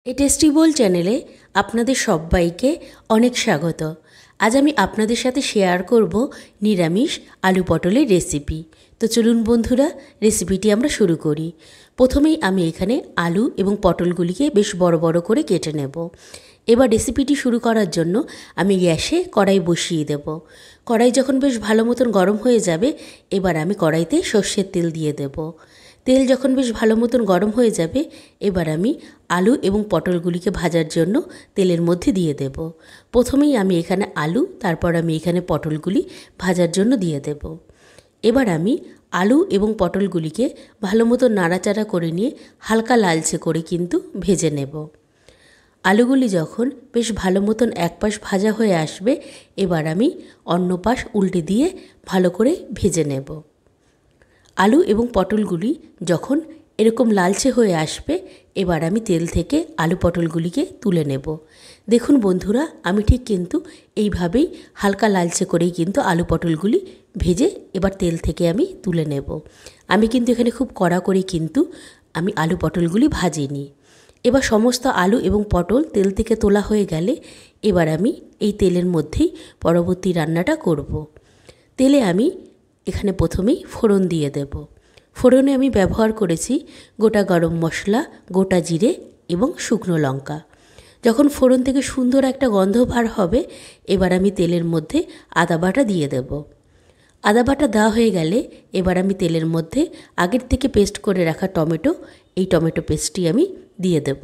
এই টেস্টি বোল চ্যানেলে আপনাদের সবাইকে অনেক স্বাগত। আজ আমি আপনাদের সাথে শেয়ার করব নিরামিষ আলু পটলের রেসিপি। তো চলুন বন্ধুরা, রেসিপিটি আমরা শুরু করি। প্রথমেই আমি এখানে আলু এবং পটলগুলিকে বেশ বড় বড় করে কেটে নেব। এবার রেসিপিটি শুরু করার জন্য আমি গ্যাসে কড়াই বসিয়ে দেব। কড়াই যখন বেশ ভালো মতন গরম হয়ে যাবে, এবার আমি কড়াইতে সর্ষের তেল দিয়ে দেব। তেল যখন বেশ ভালো মতন গরম হয়ে যাবে, এবার আমি আলু এবং পটলগুলিকে ভাজার জন্য তেলের মধ্যে দিয়ে দেব। প্রথমেই আমি এখানে আলু, তারপর আমি এখানে পটলগুলি ভাজার জন্য দিয়ে দেব। এবার আমি আলু এবং পটলগুলিকে ভালো মতো নাড়াচাড়া করে নিয়ে হালকা লালচে করে কিন্তু ভেজে নেব। আলুগুলি যখন বেশ ভালো মতন এক পাশ ভাজা হয়ে আসবে, এবার আমি অন্য পাশ উল্টে দিয়ে ভালো করে ভেজে নেব। আলু এবং পটলগুলি যখন এরকম লালচে হয়ে আসবে, এবার আমি তেল থেকে আলু পটলগুলিকে তুলে নেব। দেখুন বন্ধুরা, আমি ঠিক কিন্তু এইভাবেই হালকা লালচে করেই কিন্তু আলু পটলগুলি ভেজে এবার তেল থেকে আমি তুলে নেব। আমি কিন্তু এখানে খুব কড়া করে কিন্তু আমি আলু পটলগুলি ভাজিনি। এবার সমস্ত আলু এবং পটল তেল থেকে তোলা হয়ে গেলে, এবার আমি এই তেলের মধ্যেই পরবর্তী রান্নাটা করব। তেলে আমি এখানে প্রথমেই ফোড়ন দিয়ে দেব। ফোড়নে আমি ব্যবহার করেছি গোটা গরম মশলা, গোটা জিরে এবং শুকনো লঙ্কা। যখন ফোড়ন থেকে সুন্দর একটা গন্ধ বার হবে, এবার আমি তেলের মধ্যে আদা বাটা দিয়ে দেব। আদা বাটা দেওয়া হয়ে গেলে, এবার আমি তেলের মধ্যে আগের থেকে পেস্ট করে রাখা টমেটো, এই টমেটো পেস্টটি আমি দিয়ে দেব।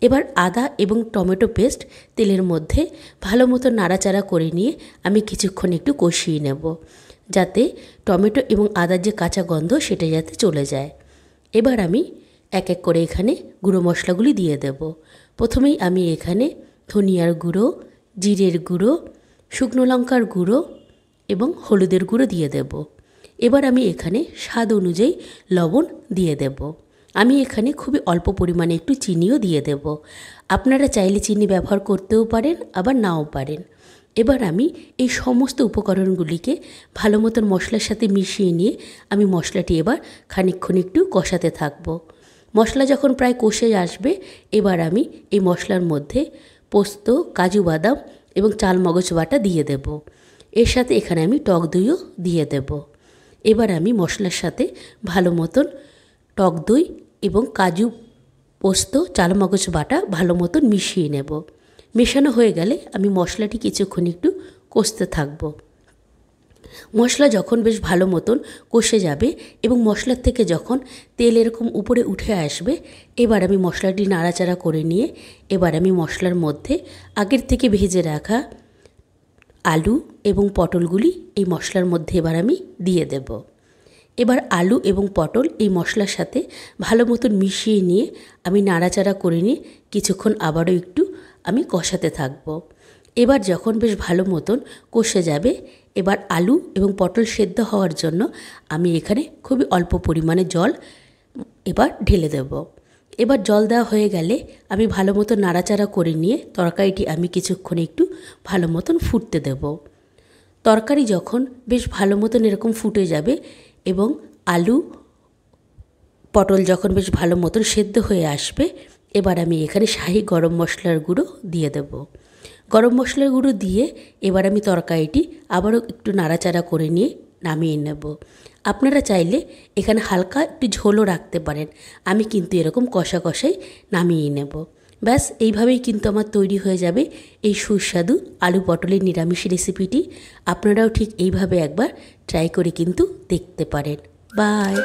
এবার আদা এবং টমেটো পেস্ট তেলের মধ্যে ভালো মতো নাড়াচাড়া করে নিয়ে আমি কিছুক্ষণ একটু কষিয়ে নেব, যাতে টমেটো এবং আদার যে কাঁচা গন্ধ সেটা যাতে চলে যায়। এবার আমি এক এক করে এখানে গুঁড়ো মশলাগুলি দিয়ে দেব। প্রথমেই আমি এখানে ধনিয়ার গুঁড়ো, জিরের গুঁড়ো, শুকনো লঙ্কার গুঁড়ো এবং হলুদের গুঁড়ো দিয়ে দেব। এবার আমি এখানে স্বাদ অনুযায়ী লবণ দিয়ে দেব। আমি এখানে খুবই অল্প পরিমাণে একটু চিনিও দিয়ে দেব। আপনারা চাইলে চিনি ব্যবহার করতেও পারেন, আবার নাও পারেন। এবার আমি এই সমস্ত উপকরণগুলিকে ভালো মতন মশলার সাথে মিশিয়ে নিয়ে আমি মশলাটি এবার খানিকক্ষণ একটু কষাতে থাকব। মশলা যখন প্রায় কষে আসবে, এবার আমি এই মশলার মধ্যে পোস্ত, কাজু বাদাম এবং চালমগজ বাটা দিয়ে দেব। এর সাথে এখানে আমি টক দইও দিয়ে দেব। এবার আমি মশলার সাথে ভালো মতন টক দই এবং কাজু, পোস্ত, চালমগজ বাটা ভালো মতন মিশিয়ে নেব। মেশানো হয়ে গেলে আমি মশলাটি কিছুক্ষণ একটু কষতে থাকব। মশলা যখন বেশ ভালো মতন কষে যাবে এবং মশলার থেকে যখন তেল এরকম উপরে উঠে আসবে, এবার আমি মশলাটি নাড়াচাড়া করে নিয়ে এবার আমি মশলার মধ্যে আগের থেকে ভেজে রাখা আলু এবং পটলগুলি এই মশলার মধ্যে এবার আমি দিয়ে দেব। এবার আলু এবং পটল এই মশলার সাথে ভালো মতন মিশিয়ে নিয়ে আমি নাড়াচাড়া করে নিয়ে কিছুক্ষণ আবারও একটু আমি কষাতে থাকব। এবার যখন বেশ ভালো মতন কষে যাবে, এবার আলু এবং পটল সেদ্ধ হওয়ার জন্য আমি এখানে খুবই অল্প পরিমাণে জল এবার ঢেলে দেব। এবার জল দেওয়া হয়ে গেলে আমি ভালো মতো নাড়াচাড়া করে নিয়ে তরকারিটি আমি কিছুক্ষণ একটু ভালো মতন ফুটতে দেব। তরকারি যখন বেশ ভালো মতন এরকম ফুটে যাবে এবং আলু পটল যখন বেশ ভালো মতন সেদ্ধ হয়ে আসবে, এবার আমি এখানে শাহি গরম মশলার গুঁড়ো দিয়ে দেব। গরম মশলার গুঁড়ো দিয়ে এবার আমি তরকারিটি আবারও একটু নাড়াচাড়া করে নিয়ে নামিয়ে নেব। আপনারা চাইলে এখানে হালকা একটু ঝোলও রাখতে পারেন। আমি কিন্তু এরকম কষা কষাই নামিয়ে নেব। ব্যাস এইভাবেই কিন্তু আমার তৈরি হয়ে যাবে এই সুস্বাদু আলু পটলের নিরামিষ রেসিপিটি। আপনারাও ঠিক এইভাবে একবার ট্রাই করে কিন্তু দেখতে পারেন। বাই।